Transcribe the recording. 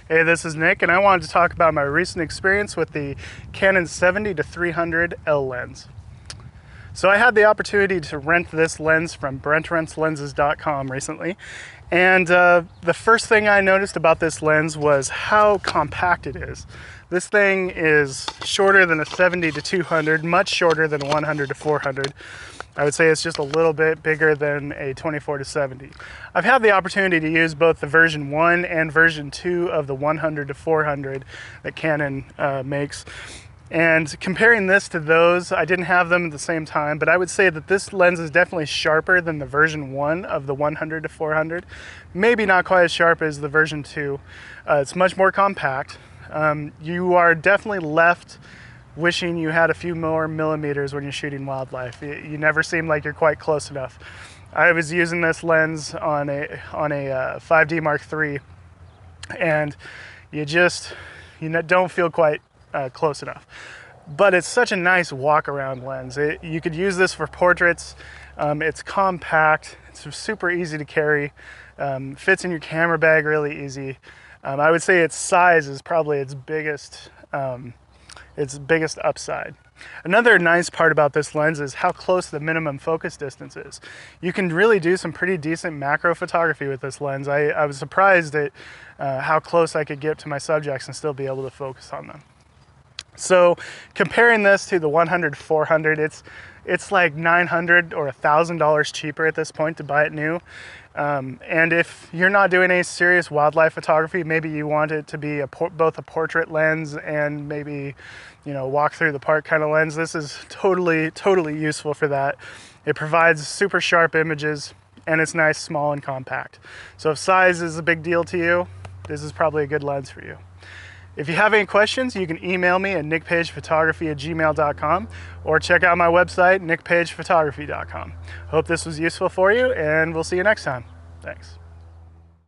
Hey, this is Nick, and I wanted to talk about my recent experience with the Canon 70-300 L lens. So I had the opportunity to rent this lens from BrentRentsLenses.com recently, and the first thing I noticed about this lens was how compact it is. This thing is shorter than a 70-200, much shorter than a 100-400. I would say it's just a little bit bigger than a 24-70. I've had the opportunity to use both the version 1 and version 2 of the 100-400 that Canon makes. And comparing this to those, I didn't have them at the same time, but I would say that this lens is definitely sharper than the version 1 of the 100-400. Maybe not quite as sharp as the version 2. It's much more compact. You are definitely left wishing you had a few more millimeters when you're shooting wildlife. You never seem like you're quite close enough. I was using this lens on a 5D Mark III, and you don't feel quite close enough. But it's such a nice walk-around lens. You could use this for portraits. It's compact. It's super easy to carry. Fits in your camera bag really easy. I would say its size is probably its biggest upside. Another nice part about this lens is how close the minimum focus distance is. You can really do some pretty decent macro photography with this lens. I was surprised at how close I could get to my subjects and still be able to focus on them. So comparing this to the 100-400, it's like $900 or $1,000 cheaper at this point to buy it new. And if you're not doing any serious wildlife photography, maybe you want it to be both a portrait lens and maybe, walk through the park kind of lens, this is totally useful for that. It provides super sharp images, and it's nice, small, and compact. So if size is a big deal to you, this is probably a good lens for you. If you have any questions, you can email me at nickpagephotography@gmail.com or check out my website, nickpagephotography.com. Hope this was useful for you, and we'll see you next time. Thanks.